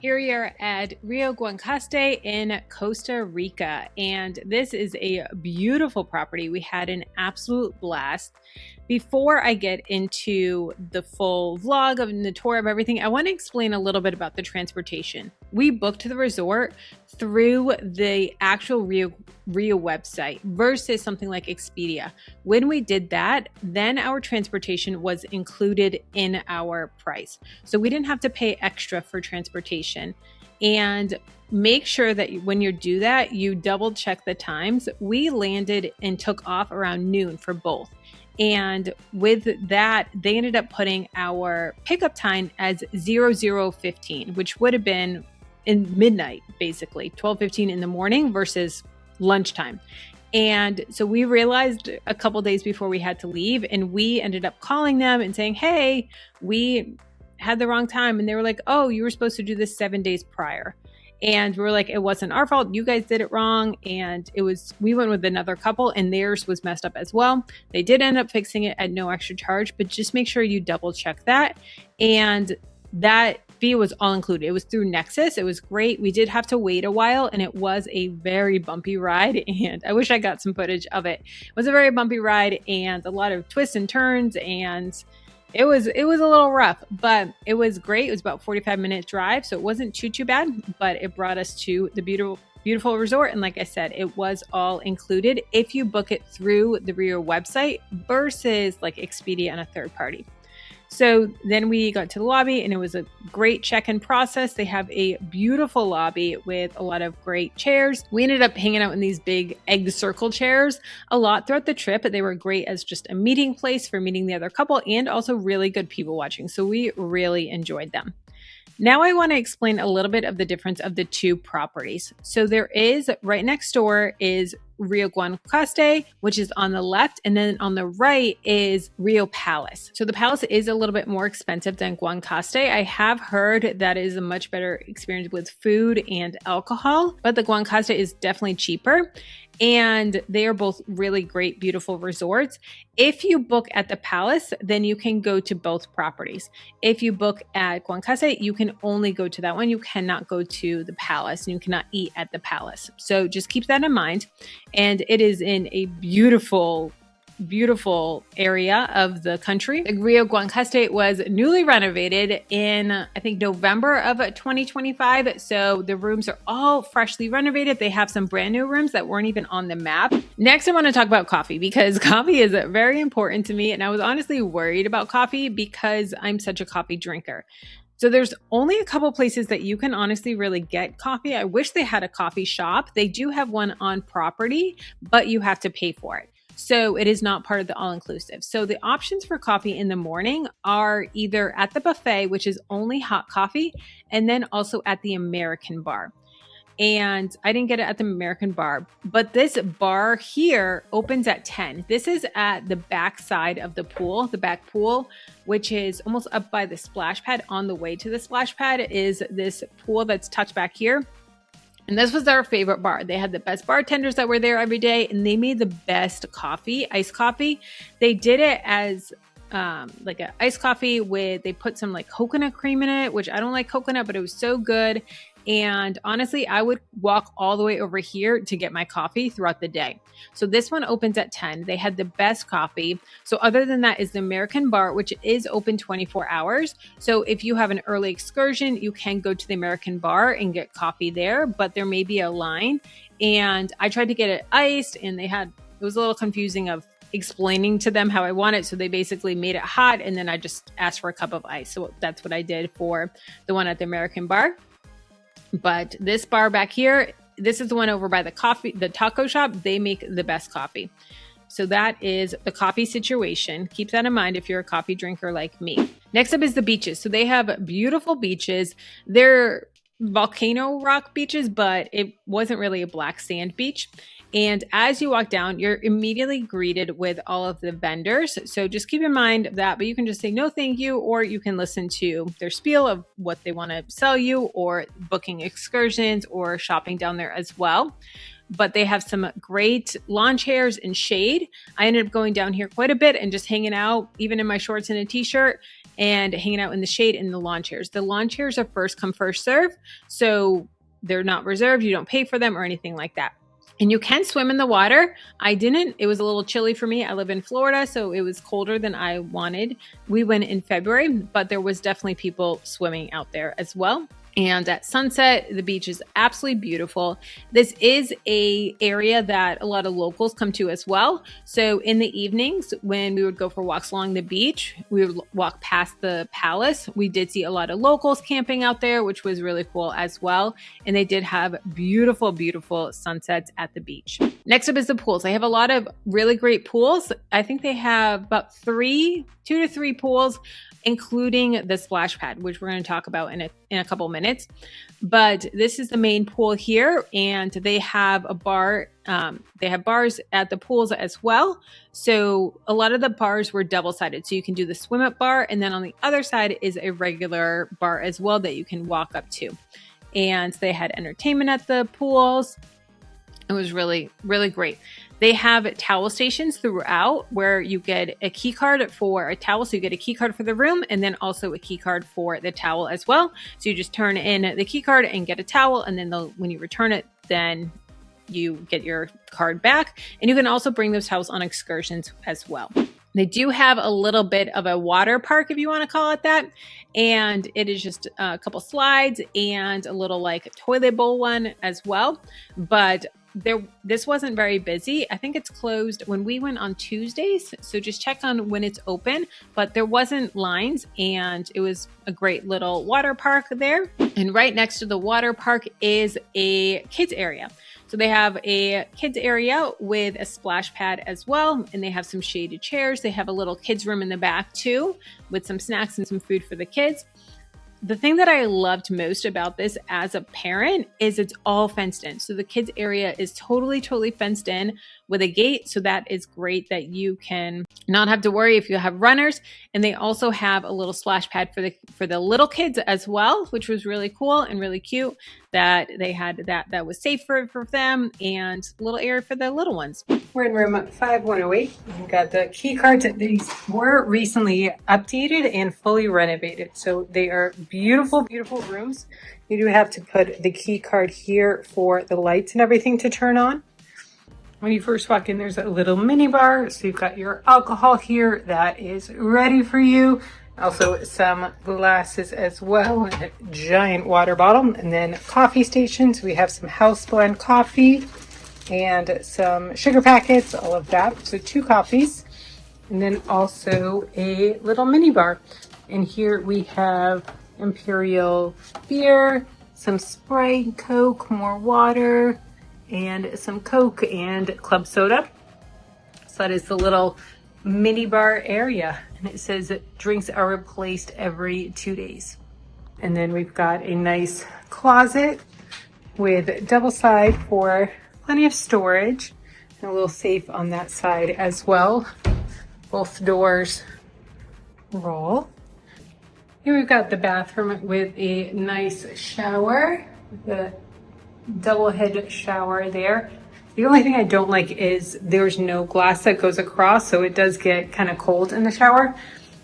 Here we are at Riu Guanacaste in Costa Rica, and this is a beautiful property. We had an absolute blast. Before I get into the full vlog of the tour of everything, I want to explain a little bit about the transportation. We booked the resort through the actual Riu website versus something like Expedia. When we did that, then our transportation was included in our price. So we didn't have to pay extra for transportation. And make sure that when you do that, you double check the times. We landed and took off around noon for both. And with that, they ended up putting our pickup time as 00:15, which would have been in midnight, basically 12:15 in the morning versus lunchtime. And so we realized a couple days before we had to leave, and we ended up calling them and saying, hey, we had the wrong time. And they were like, oh, you were supposed to do this 7 days prior. And we were like, it wasn't our fault. You guys did it wrong. And we went with another couple and theirs was messed up as well. They did end up fixing it at no extra charge, but just make sure you double check that. And that fee was all included. It was through Nexus. It was great. We did have to wait a while and it was a very bumpy ride. And I wish I got some footage of it. It was a very bumpy ride and a lot of twists and turns, and it was a little rough, but it was great. It was about 45-minute drive, so it wasn't too bad, but it brought us to the beautiful resort. And like I said, it was all included if you book it through the Riu website versus like Expedia and a third party. So then we got to the lobby and it was a great check-in process. They have a beautiful lobby with a lot of great chairs. We ended up hanging out in these big egg circle chairs a lot throughout the trip, but they were great as just a meeting place for meeting the other couple and also really good people watching. So we really enjoyed them. Now I want to explain a little bit of the difference of the two properties. So there is, right next door is Riu Guanacaste, which is on the left, and then on the right is Riu Palace. So the Palace is a little bit more expensive than Guanacaste. I have heard that is a much better experience with food and alcohol, but the Guanacaste is definitely cheaper. And they are both really great, beautiful resorts. If you book at the Palace, then you can go to both properties. If you book at Guanacaste, you can only go to that one. You cannot go to the Palace, and you cannot eat at the Palace. So just keep that in mind. And it is in a beautiful area of the country. The Riu Guanacaste was newly renovated in, I think, November of 2025. So the rooms are all freshly renovated. They have some brand new rooms that weren't even on the map. Next, I want to talk about coffee because coffee is very important to me. And I was honestly worried about coffee because I'm such a coffee drinker. So there's only a couple places that you can honestly really get coffee. I wish they had a coffee shop. They do have one on property, but you have to pay for it. So it is not part of the all-inclusive. So the options for coffee in the morning are either at the buffet, which is only hot coffee, and then also at the American bar. And I didn't get it at the American bar, but this bar here opens at 10. This is at the back side of the pool, the back pool, which is almost up by the splash pad. On the way to the splash pad is this pool that's tucked back here. And this was our favorite bar. They had the best bartenders that were there every day, and they made the best coffee, iced coffee. They did it as like an iced coffee they put some like coconut cream in it, which I don't like coconut, but it was so good. And honestly, I would walk all the way over here to get my coffee throughout the day. So this one opens at 10. They had the best coffee. So other than that is the American bar, which is open 24 hours. So if you have an early excursion, you can go to the American bar and get coffee there, but there may be a line. And I tried to get it iced and it was a little confusing of explaining to them how I want it. So they basically made it hot and then I just asked for a cup of ice. So that's what I did for the one at the American bar. But this bar back here, this is the one over by the taco shop. They make the best coffee. So that is the coffee situation. Keep that in mind if you're a coffee drinker like me. Next up is the beaches. So they have beautiful beaches. They're volcano rock beaches, but it wasn't really a black sand beach. And as you walk down, you're immediately greeted with all of the vendors. So just keep in mind that, but you can just say no thank you, or you can listen to their spiel of what they want to sell you, or booking excursions or shopping down there as well. But they have some great lawn chairs and shade. I ended up going down here quite a bit and just hanging out, even in my shorts and a t-shirt. and hanging out in the shade in the lawn chairs. The lawn chairs are first come, first serve. So they're not reserved. You don't pay for them or anything like that. And you can swim in the water. I didn't. It was a little chilly for me. I live in Florida, so it was colder than I wanted. We went in February, but there was definitely people swimming out there as well. And at sunset, the beach is absolutely beautiful. This is an area that a lot of locals come to as well. So in the evenings, when we would go for walks along the beach, we would walk past the palace. We did see a lot of locals camping out there, which was really cool as well. And they did have beautiful, beautiful sunsets at the beach. Next up is the pools. They have a lot of really great pools. I think they have about 2 to 3 pools, including the splash pad, which we're going to talk about in a couple minutes. But this is the main pool here, and they have a bar. They have bars at the pools as well. So a lot of the bars were double-sided. So you can do the swim up bar, and then on the other side is a regular bar as well that you can walk up to. And they had entertainment at the pools. It was really, really great. They have towel stations throughout where you get a key card for a towel. So you get a key card for the room and then also a key card for the towel as well. So you just turn in the key card and get a towel. And then when you return it, then you get your card back. And you can also bring those towels on excursions as well. They do have a little bit of a water park, if you want to call it that. And it is just a couple slides and a little like toilet bowl one as well. But this wasn't very busy. I think it's closed when we went on Tuesdays. So just check on when it's open, but there wasn't lines and it was a great little water park there. And right next to the water park is a kids area. So they have a kids area with a splash pad as well. And they have some shaded chairs. They have a little kids room in the back too, with some snacks and some food for the kids. The thing that I loved most about this as a parent is it's all fenced in. So the kids area is totally fenced in with a gate. So that is great that you can not have to worry if you have runners. And they also have a little splash pad for the little kids as well, which was really cool and really cute that they had that was safe for them and a little area for the little ones. We're in room 5108. We've got the key cards. These were recently updated and fully renovated. So they are beautiful, beautiful rooms. You do have to put the key card here for the lights and everything to turn on. When you first walk in, there's a little mini bar. So you've got your alcohol here that is ready for you. Also some glasses as well, and a giant water bottle. And then coffee stations. We have some house blend coffee and some sugar packets, all of that. So 2 coffees. And then also a little mini bar. And here we have Imperial beer, some Sprite, Coke, more water, and some Coke and club soda. So that is the little mini bar area. And it says that drinks are replaced every 2 days. And then we've got a nice closet with double side for plenty of storage and a little safe on that side as well. Both doors roll. Here we've got the bathroom with a nice shower, the double head shower there. The only thing I don't like is there's no glass that goes across, so it does get kind of cold in the shower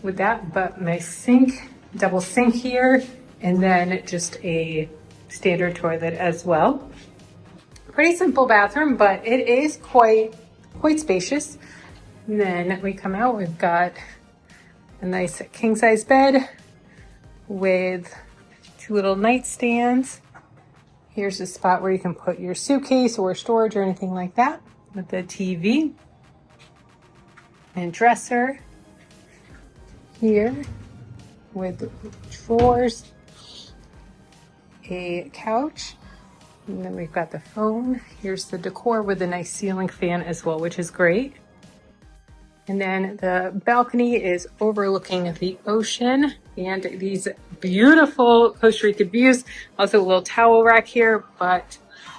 with that. But nice sink, double sink here, and then just a standard toilet as well. Pretty simple bathroom, but it is quite spacious. And then we come out, we've got a nice king size bed with 2 little nightstands. Here's a spot where you can put your suitcase or storage or anything like that, with the TV and dresser here with drawers, a couch, and then we've got the phone. Here's the decor with a nice ceiling fan as well, which is great. And then the balcony is overlooking the ocean and these beautiful Costa Rica views. Also a little towel rack here, but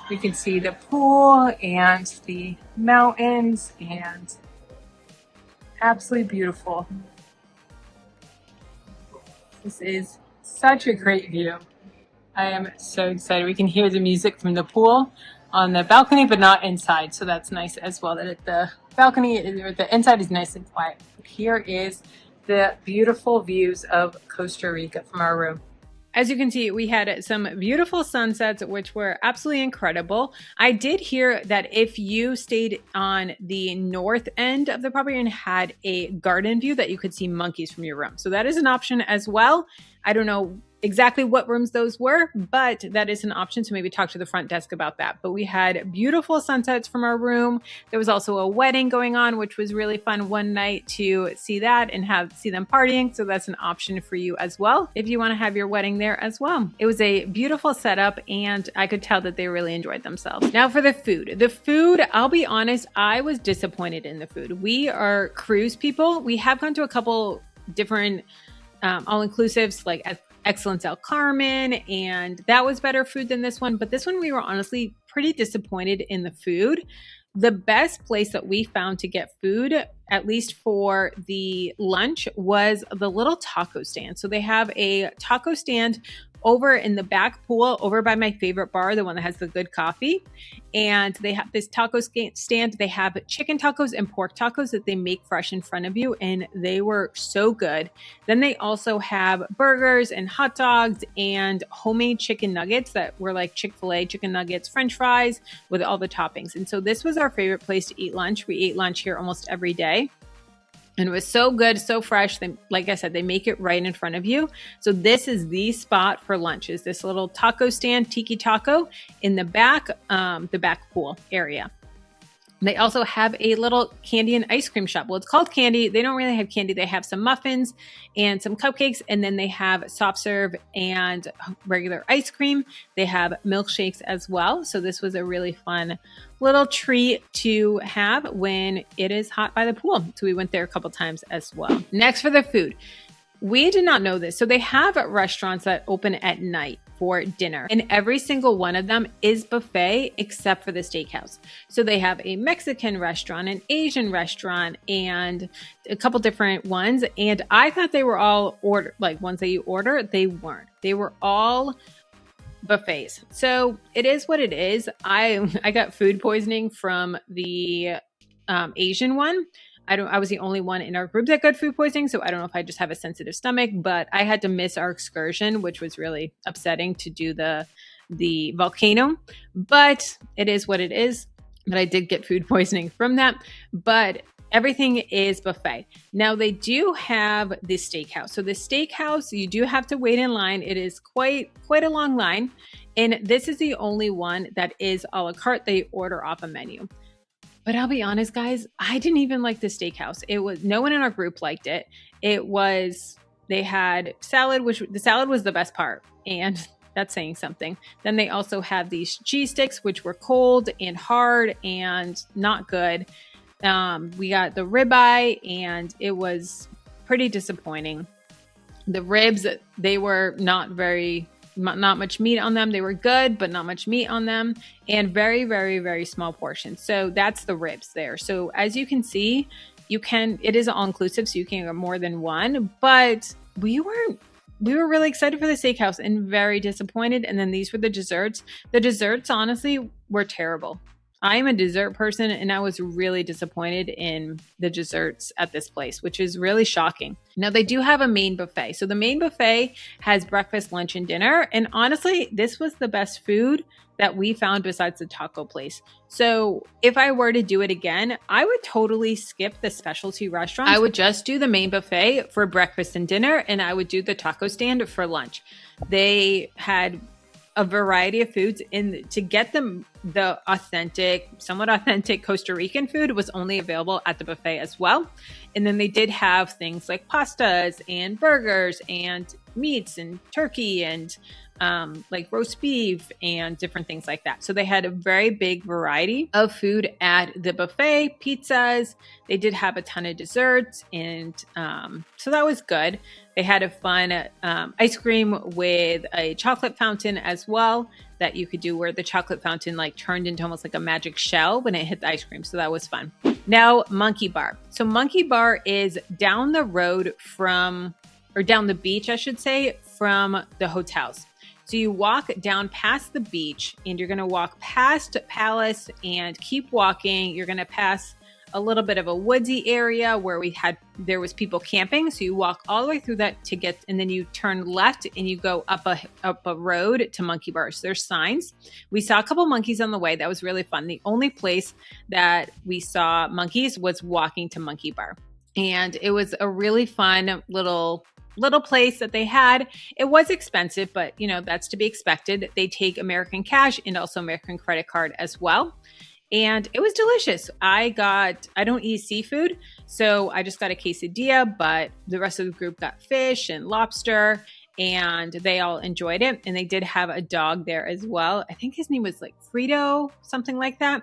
we can see the pool and the mountains and absolutely beautiful. This is such a great view. I am so excited. We can hear the music from the pool on the balcony, but not inside. So that's nice as well, that the balcony or the inside is nice and quiet. Here is the beautiful views of Costa Rica from our room. As you can see, we had some beautiful sunsets, which were absolutely incredible. I did hear that if you stayed on the north end of the property and had a garden view, that you could see monkeys from your room. So that is an option as well. I don't know exactly what rooms those were, but that is an option. So maybe talk to the front desk about that. But we had beautiful sunsets from our room. There was also a wedding going on, which was really fun one night to see that and see them partying. So that's an option for you as well if you want to have your wedding there as well. It was a beautiful setup and I could tell that they really enjoyed themselves. Now for the food. The food, I'll be honest, I was disappointed in the food. We are cruise people. We have gone to a couple different all-inclusives like Excellence El Carmen, and that was better food than this one. But this one, we were honestly pretty disappointed in the food. The best place that we found to get food, at least for the lunch, was the little taco stand. So they have a taco stand over in the back pool, over by my favorite bar, the one that has the good coffee. And they have this taco stand. They have chicken tacos and pork tacos that they make fresh in front of you, and they were so good. Then they also have burgers and hot dogs and homemade chicken nuggets that were like Chick-fil-A chicken nuggets, French fries with all the toppings. And so this was our favorite place to eat lunch. We ate lunch here almost every day. And it was so good, so fresh. Like I said, they make it right in front of you. So this is the spot for lunch, is this little taco stand, Tiki Taco, in the back pool area. They also have a little candy and ice cream shop. Well, it's called candy. They don't really have candy. They have some muffins and some cupcakes, and then they have soft serve and regular ice cream. They have milkshakes as well. So this was a really fun little treat to have when it is hot by the pool. So we went there a couple times as well. Next for the food. We did not know this. So they have restaurants that open at night for dinner, and every single one of them is buffet except for the steakhouse. So they have a Mexican restaurant, an Asian restaurant, and a couple different ones. And I thought they were all like ones that you order. They weren't. They were all buffets. So it is what it is. I got food poisoning from the Asian one. I was the only one in our group that got food poisoning, so I don't know if I just have a sensitive stomach, but I had to miss our excursion, which was really upsetting to do the volcano, but it is what it is. But I did get food poisoning from that, but everything is buffet. Now they do have the steakhouse. So the steakhouse, you do have to wait in line. It is quite a long line, and this is the only one that is a la carte. They order off a menu. But I'll be honest, guys, I didn't even like the steakhouse. No one in our group liked it. They had salad, which the salad was the best part. And that's saying something. Then they also had these cheese sticks, which were cold and hard and not good. We got the ribeye, and it was pretty disappointing. The ribs, they were not much meat on them. They were good, but not much meat on them, and very, very, very small portions. So that's the ribs there. So as you can see, it is all-inclusive, so you can get more than one, but we were really excited for the steakhouse and very disappointed. And then these were the desserts. The desserts, honestly, were terrible. I am a dessert person, and I was really disappointed in the desserts at this place, which is really shocking. Now, they do have a main buffet. So the main buffet has breakfast, lunch, and dinner. And honestly, this was the best food that we found besides the taco place. So if I were to do it again, I would totally skip the specialty restaurants. I would just do the main buffet for breakfast and dinner, and I would do the taco stand for lunch. They had a variety of foods, to get them the somewhat authentic Costa Rican food was only available at the buffet as well. And then they did have things like pastas and burgers and meats and turkey and like roast beef and different things like that. So they had a very big variety of food at the buffet, pizzas. They did have a ton of desserts, and so that was good. They had a fun ice cream with a chocolate fountain as well that you could do, where the chocolate fountain like turned into almost like a magic shell when it hit the ice cream. So that was fun. Now, Monkey Bar. So Monkey Bar is down the road down the beach, I should say, from the hotels. So you walk down past the beach, and you're going to walk past Palace and keep walking. You're going to pass a little bit of a woodsy area where there was people camping. So you walk all the way through that and then you turn left and you go up a road to Monkey Bar. So there's signs. We saw a couple monkeys on the way. That was really fun. The only place that we saw monkeys was walking to Monkey Bar. And it was a really fun little place that they had. It was expensive, but that's to be expected. They take American cash and also American credit card as well. And it was delicious. I don't eat seafood, so I just got a quesadilla, but the rest of the group got fish and lobster, and they all enjoyed it. And they did have a dog there as well. I think his name was like Frito, something like that.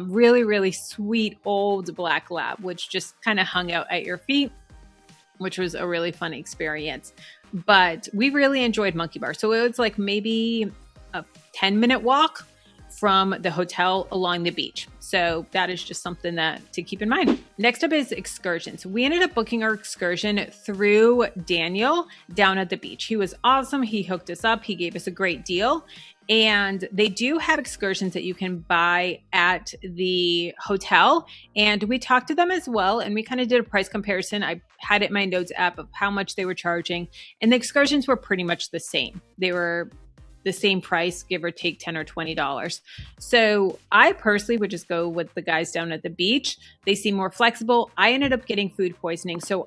Really, really sweet old black lab, which just kind of hung out at your feet, which was a really fun experience. But we really enjoyed Monkey Bar. So it was like maybe a 10-minute walk from the hotel along the beach. So that is just something to keep in mind. Next up is excursions. We ended up booking our excursion through Daniel down at the beach. He was awesome. He hooked us up. He gave us a great deal. And they do have excursions that you can buy at the hotel. And we talked to them as well. And we kind of did a price comparison. I had it in my notes app of how much they were charging. And the excursions were pretty much the same. They were the same price, give or take $10 or $20. So I personally would just go with the guys down at the beach. They seem more flexible. I ended up getting food poisoning. So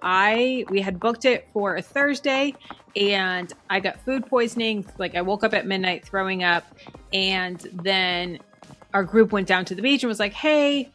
we had booked it for a Thursday and I got food poisoning. Like I woke up at midnight throwing up, and then our group went down to the beach and was like, hey,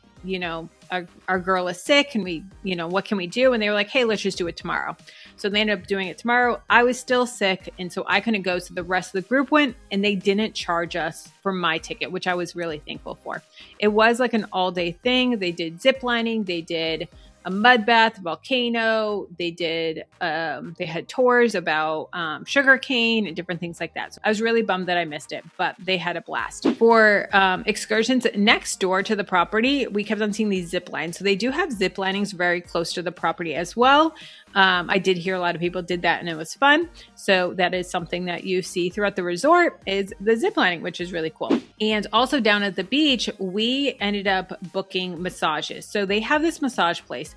our girl is sick and what can we do? And they were like, hey, let's just do it tomorrow. So they ended up doing it tomorrow. I was still sick, and so I couldn't go. So the rest of the group went, and they didn't charge us for my ticket, which I was really thankful for. It was like an all-day thing. They did zip lining. They did a mud bath, volcano. They had tours about sugarcane and different things like that. So I was really bummed that I missed it, but they had a blast. For excursions next door to the property, we kept on seeing these zip lines. So they do have zip linings very close to the property as well. I did hear a lot of people did that and it was fun. So that is something that you see throughout the resort is the zip lining, which is really cool. And also down at the beach, we ended up booking massages. So they have this massage place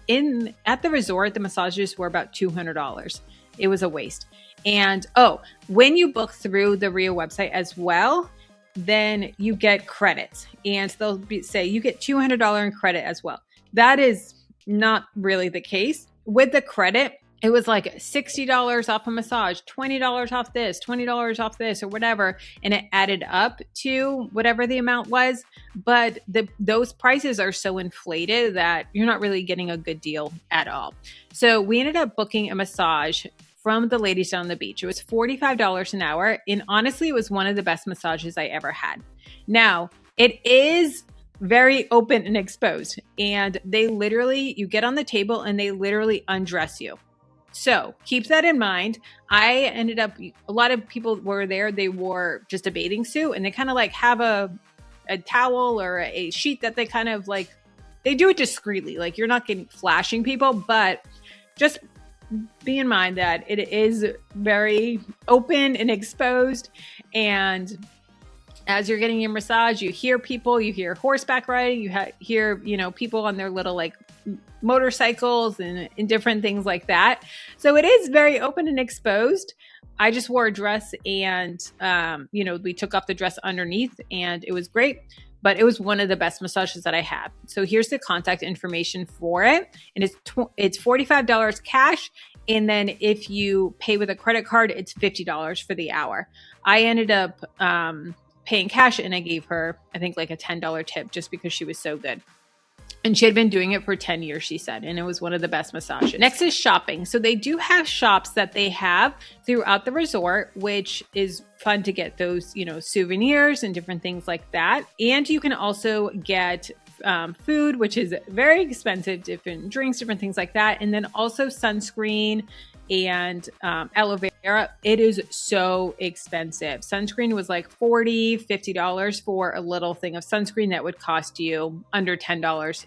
at the resort. The massages were about $200. It was a waste. And when you book through the Riu website as well, then you get credits, and they'll say you get $200 in credit as well. That is not really the case. With the credit, it was like $60 off a massage, $20 off this, $20 off this, or whatever. And it added up to whatever the amount was. But those prices are so inflated that you're not really getting a good deal at all. So we ended up booking a massage from the ladies down the beach. It was $45 an hour. And honestly, it was one of the best massages I ever had. Now, it is very open and exposed. And you get on the table and they literally undress you. So keep that in mind. A lot of people were there. They wore just a bathing suit, and they kind of like have a towel or a sheet that they kind of like, they do it discreetly. Like you're not getting flashing people, but just be in mind that it is very open and exposed. And as you're getting your massage, you hear people, you hear horseback riding, you hear, people on their little like motorcycles and different things like that. So it is very open and exposed. I just wore a dress and, we took off the dress underneath and it was great, but it was one of the best massages that I had. So here's the contact information for it. And it's $45 cash. And then if you pay with a credit card, it's $50 for the hour. I ended up, paying cash, and I gave her, I think, like a $10 tip just because she was so good. And she had been doing it for 10 years, she said, and it was one of the best massages. Next is shopping. So they do have shops that they have throughout the resort, which is fun to get those, souvenirs and different things like that. And you can also get food, which is very expensive, different drinks, different things like that. And then also sunscreen and aloe vera. It is so expensive. Sunscreen was like $40, $50 for a little thing of sunscreen that would cost you under $10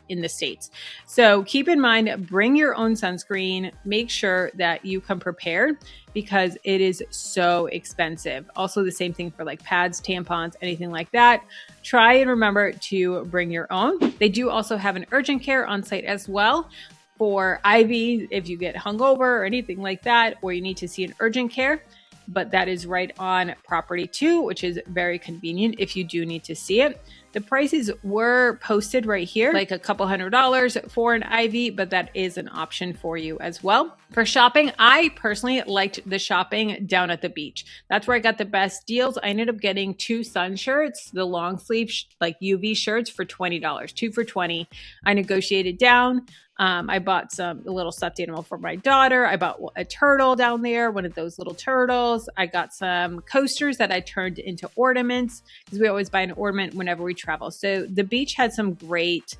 in the States. So keep in mind, bring your own sunscreen. Make sure that you come prepared because it is so expensive. Also the same thing for like pads, tampons, anything like that. Try and remember to bring your own. They do also have an urgent care on site as well for IV if you get hungover or anything like that, or you need to see an urgent care. But that is right on property too, which is very convenient if you do need to see it. The prices were posted right here, like a couple $100 for an IV, but that is an option for you as well. For shopping, I personally liked the shopping down at the beach. That's where I got the best deals. I ended up getting 2 sun shirts, the long sleeve like UV shirts for $20, 2 for $20. I negotiated down. I bought a little stuffed animal for my daughter. I bought a turtle down there, one of those little turtles. I got some coasters that I turned into ornaments because we always buy an ornament whenever we travel. So the beach had some great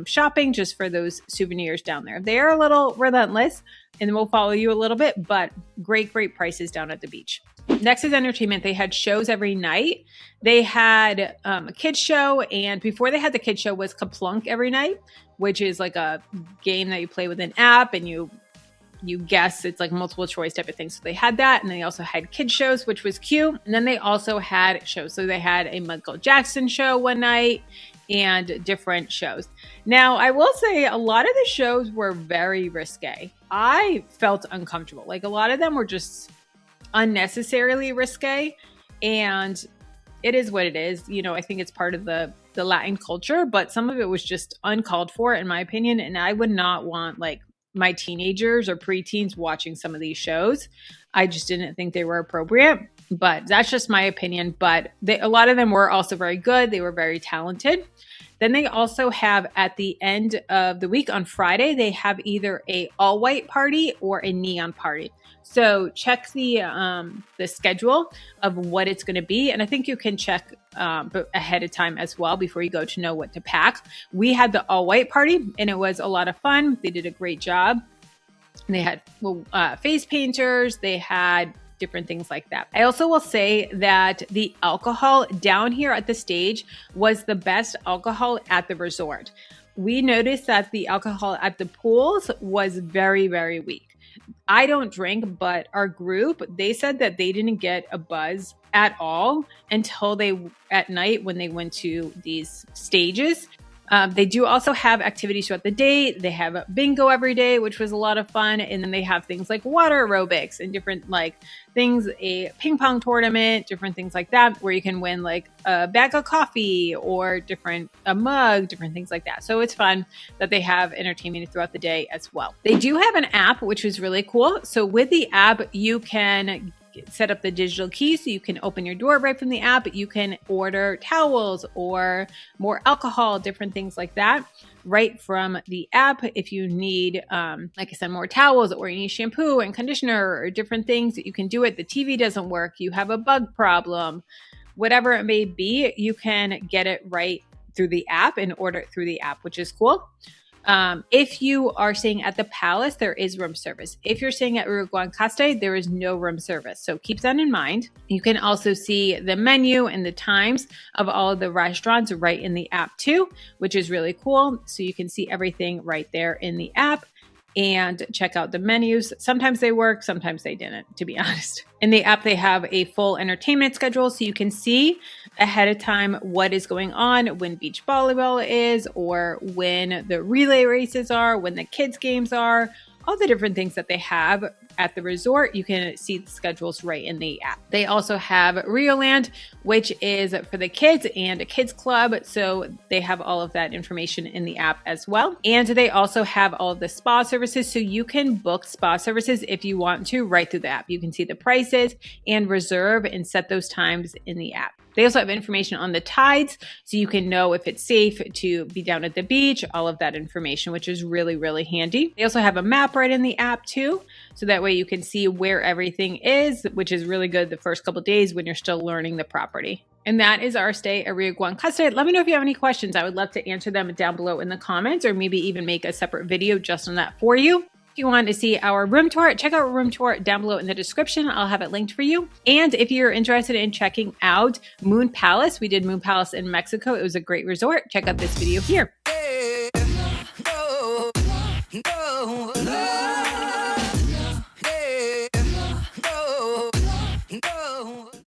shopping just for those souvenirs down there. They're a little relentless and we'll follow you a little bit, but great prices down at the beach. Next is entertainment. They had shows every night. They had a kids show, and before they had the kids show was Kaplunk every night, which is like a game that you play with an app and you guess. It's like multiple choice type of thing. So they had that, and they also had kids shows, which was cute. And then they also had shows. So they had a Michael Jackson show one night and different shows. Now, I will say a lot of the shows were very risque. I felt uncomfortable. Like a lot of them were just unnecessarily risque, and it is what it is. You know, I think it's part of the Latin culture, but some of it was just uncalled for in my opinion. And I would not want like my teenagers or preteens watching some of these shows. I just didn't think they were appropriate, but that's just my opinion. But a lot of them were also very good. They were very talented. Then they also have at the end of the week on Friday, they have either a all white party or a neon party. So check the schedule of what it's going to be. And I think you can check ahead of time as well before you go to know what to pack. We had the all white party and it was a lot of fun. They did a great job. They had face painters. They had different things like that. I also will say that the alcohol down here at the stage was the best alcohol at the resort. We noticed that the alcohol at the pools was very, very weak. I don't drink, but our group, they said that they didn't get a buzz at all until at night when they went to these stages. They do also have activities throughout the day. They have bingo every day, which was a lot of fun. And then they have things like water aerobics and different like things, a ping pong tournament, different things like that, where you can win like a bag of coffee or a mug, different things like that. So it's fun that they have entertainment throughout the day as well. They do have an app, which is really cool. So with the app, you can set up the digital key so you can open your door right from the app. You can order towels or more alcohol, different things like that right from the app. If you need, like I said, more towels or you need shampoo and conditioner or different things, you can do it. The TV doesn't work. You have a bug problem, whatever it may be, you can get it right through the app and order it through the app, which is cool. If you are staying at the Palace, there is room service. If you're staying at Riu Guanacaste, there is no room service. So keep that in mind. You can also see the menu and the times of all of the restaurants right in the app too, which is really cool. So you can see everything right there in the app and check out the menus. Sometimes they work, sometimes they didn't, to be honest. In the app, they have a full entertainment schedule, so you can see ahead of time what is going on, when beach volleyball is, or when the relay races are, when the kids' games are, all the different things that they have at the resort. You can see the schedules right in the app. They also have Rio Land, which is for the kids and a kids club. So they have all of that information in the app as well. And they also have all of the spa services. So you can book spa services if you want to right through the app. You can see the prices and reserve and set those times in the app. They also have information on the tides, so you can know if it's safe to be down at the beach, all of that information, which is really, really handy. They also have a map right in the app too, so that way you can see where everything is, which is really good the first couple of days when you're still learning the property. And that is our stay at Riu Guanacaste. Let me know if you have any questions. I would love to answer them down below in the comments, or maybe even make a separate video just on that for you. If you want to see our room tour, check out our room tour down below in the description. I'll have it linked for you. And if you're interested in checking out Moon Palace, we did Moon Palace in Mexico. It was a great resort. Check out this video here.